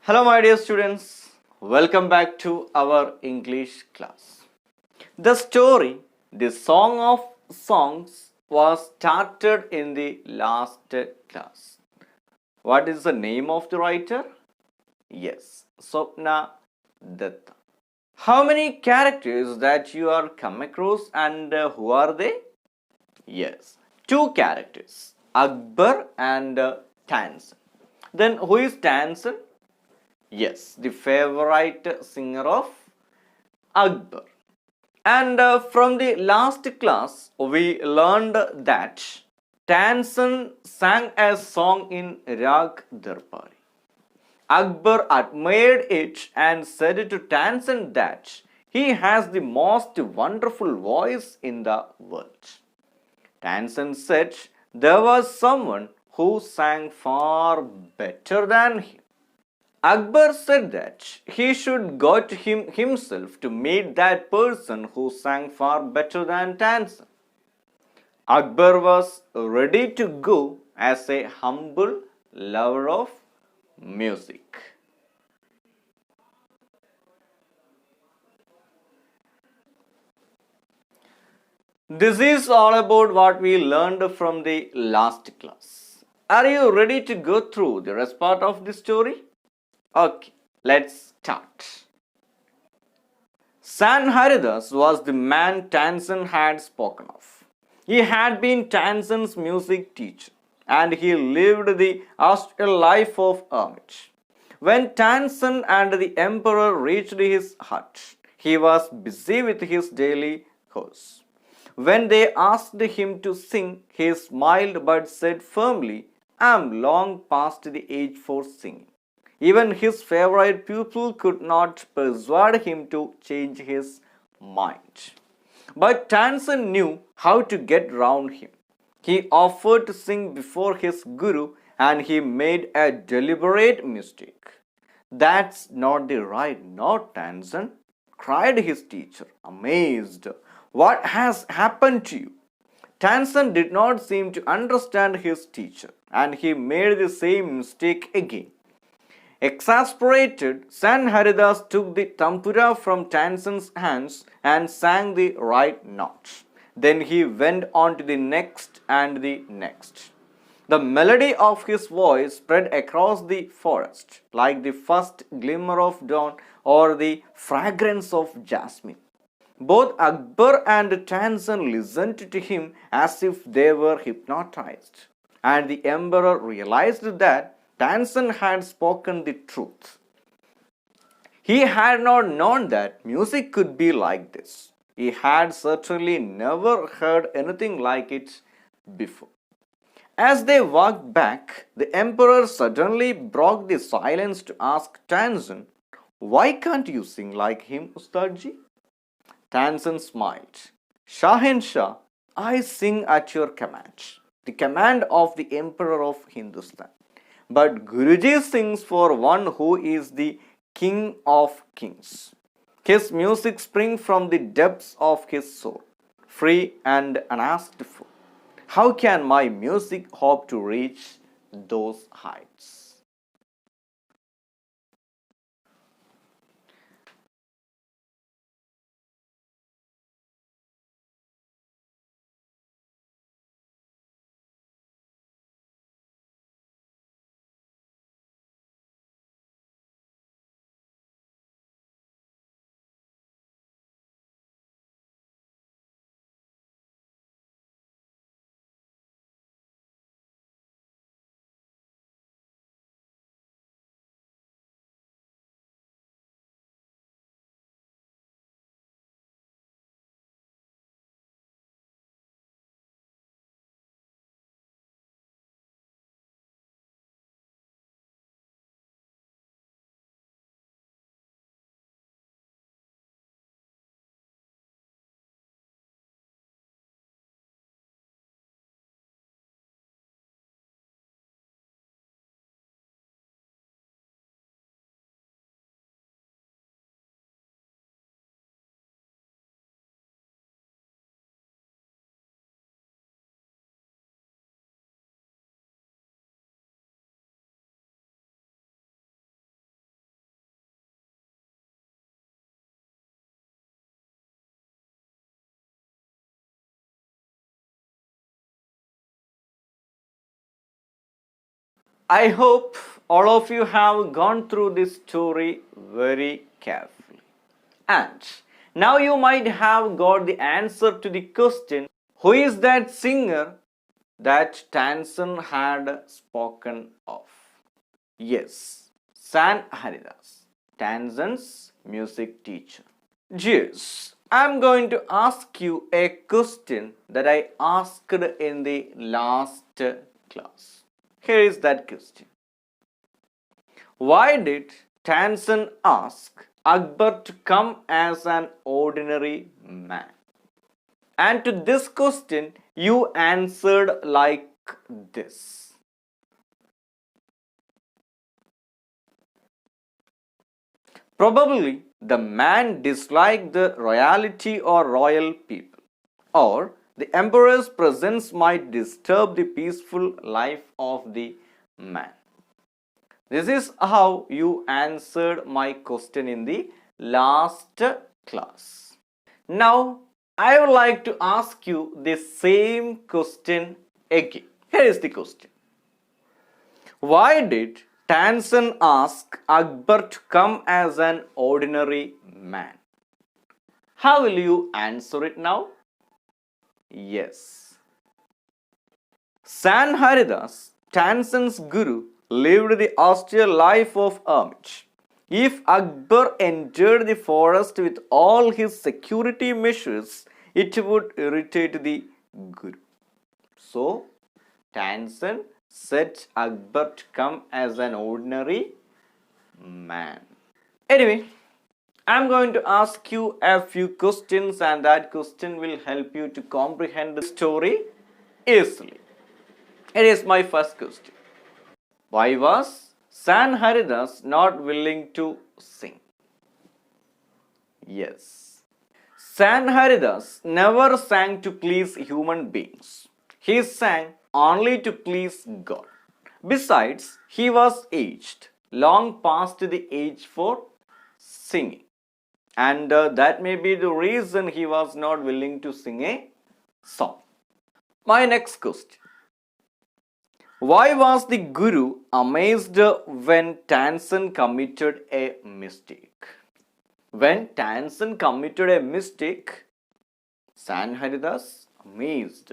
Hello, my dear students. Welcome back to our English class. The story, the Song of Songs, was started in the last class. What is the name of the writer? Yes, Swapna Datta. How many characters that you are come across and who are they? Yes, two characters, Akbar and Tansen. Then who is Tansen? Yes, the favorite singer of Akbar. And from the last class, we learned that Tansen sang a song in Rag Darbari. Akbar admired it and said to Tansen that he has the most wonderful voice in the world. Tansen said there was someone who sang far better than him. Akbar said that he should go to him himself to meet that person who sang far better than Tansen. Akbar was ready to go as a humble lover of music. This is all about what we learned from the last class. Are you ready to go through the rest part of the story? Okay, let's start. Sanharidas was the man Tansen had spoken of. He had been Tansen's music teacher and he lived the austere life of hermit. When Tansen and the emperor reached his hut, he was busy with his daily chores. When they asked him to sing, he smiled but said firmly, I am long past the age for singing. Even his favorite pupil could not persuade him to change his mind. But Tansen knew how to get round him. He offered to sing before his guru and he made a deliberate mistake. That's not the right note, Tansen, cried his teacher, amazed. What has happened to you? Tansen did not seem to understand his teacher and he made the same mistake again. Exasperated, Sanharidas took the tampura from Tansen's hands and sang the right note. Then he went on to the next and the next. The melody of his voice spread across the forest like the first glimmer of dawn or the fragrance of jasmine. Both Akbar and Tansen listened to him as if they were hypnotized. And the emperor realized that Tansen had spoken the truth. He had not known that music could be like this. He had certainly never heard anything like it before. As they walked back, the emperor suddenly broke the silence to ask Tansen, why can't you sing like him, Ustadji? Tansen smiled. Shahenshah, I sing at your command, the command of the Emperor of Hindustan. But Guruji sings for one who is the King of Kings. His music springs from the depths of his soul, free and unasked for. How can my music hope to reach those heights? I hope all of you have gone through this story very carefully. And now you might have got the answer to the question, who is that singer that Tansen had spoken of? Yes, San Haridas, Tansen's music teacher. Yes, I'm going to ask you a question that I asked in the last class. Here is that question. Why did Tansen ask Akbar to come as an ordinary man? And to this question, you answered like this. Probably the man disliked the royalty or royal people, or the emperor's presence might disturb the peaceful life of the man. This is how you answered my question in the last class. Now, I would like to ask you the same question again. Here is the question. Why did Tansen ask Akbar to come as an ordinary man? How will you answer it now? Yes. San Haridas, Tansen's guru, lived the austere life of hermit. If Akbar entered the forest with all his security measures, it would irritate the guru. So, Tansen said Akbar to come as an ordinary man. Anyway, I'm going to ask you a few questions, and that question will help you to comprehend the story easily. It is my first question. Why was San Haridas not willing to sing? Yes. San Haridas never sang to please human beings. He sang only to please God. Besides, he was aged, long past the age for singing. And that may be the reason he was not willing to sing a song. My next question. Why was the Guru amazed when Tansen committed a mistake? When Tansen committed a mistake, San Haridas amazed.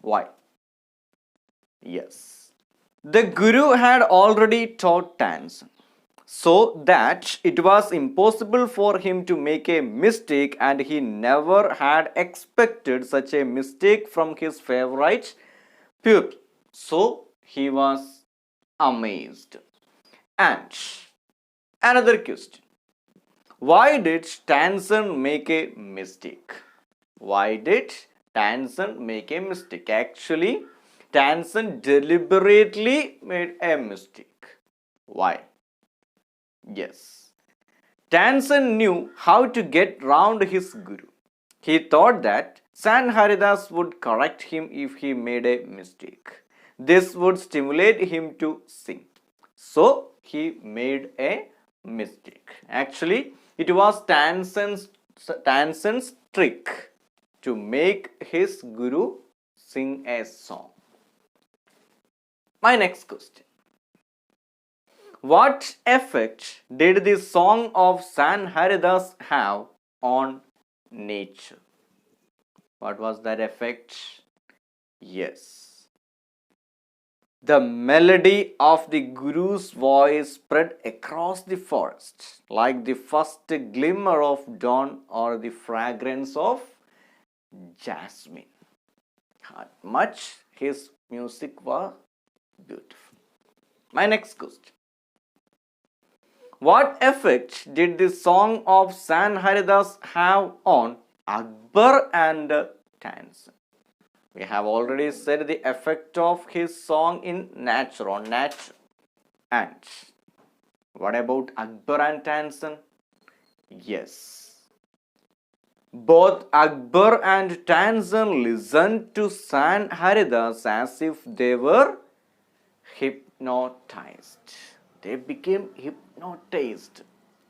Why? Yes. The Guru had already taught Tansen, so that it was impossible for him to make a mistake, and he never had expected such a mistake from his favorite pupil. So he was amazed. And another question. Why did Tansen make a mistake? Why did Tansen make a mistake? Actually, Tansen deliberately made a mistake. Why? Yes. Tansen knew how to get round his guru. He thought that San Haridas would correct him if he made a mistake. This would stimulate him to sing. So he made a mistake. Actually, it was Tansen's trick to make his guru sing a song. My next question. What effect did the song of San Haridas have on nature? What was that effect? Yes. The melody of the Guru's voice spread across the forest like the first glimmer of dawn or the fragrance of jasmine. How much his music was beautiful. My next question. What effect did the song of San Haridas have on Akbar and Tansen? We have already said the effect of his song in nature, on nature. And what about Akbar and Tansen? Yes. Both Akbar and Tansen listened to San Haridas as if they were hypnotized. They became hypnotized.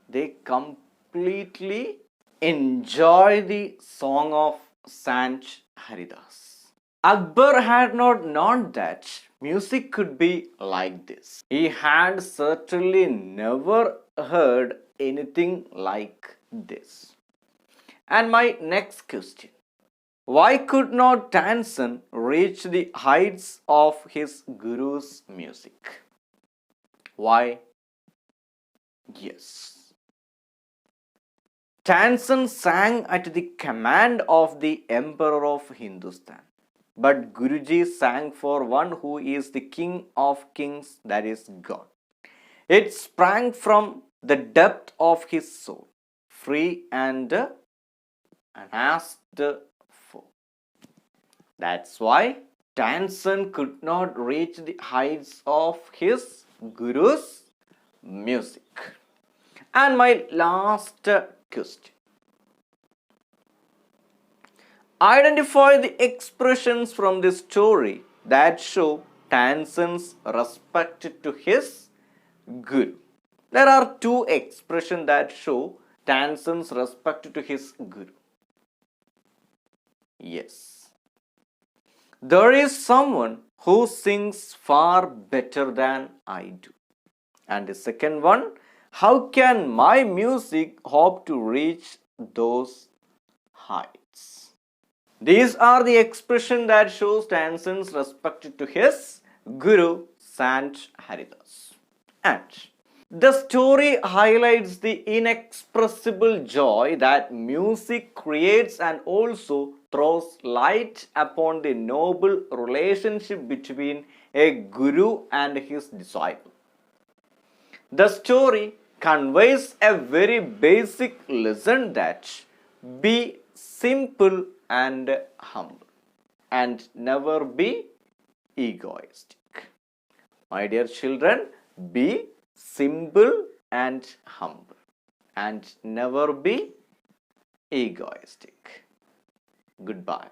They completely enjoy the song of Sant Haridas. Akbar had not known that music could be like this. He had certainly never heard anything like this. And my next question: why could not Tansen reach the heights of his guru's music? Why? Yes. Tansen sang at the command of the Emperor of Hindustan. But Guruji sang for one who is the King of Kings, that is God. It sprang from the depth of his soul, free and unasked for. That's why Tansen could not reach the heights of his Guru's music. And my last question: identify the expressions from this story that show Tansen's respect to his Guru. There are two expressions that show Tansen's respect to his Guru. Yes. There is someone who sings far better than I do. And the second one, how can my music hope to reach those heights? These are the expressions that shows Tansen's respect to his Guru Sant Haridas. And the story highlights the inexpressible joy that music creates and also throws light upon the noble relationship between a guru and his disciple. The story conveys a very basic lesson that be simple and humble and never be egoistic. My dear children, be simple and humble and never be egoistic. Goodbye.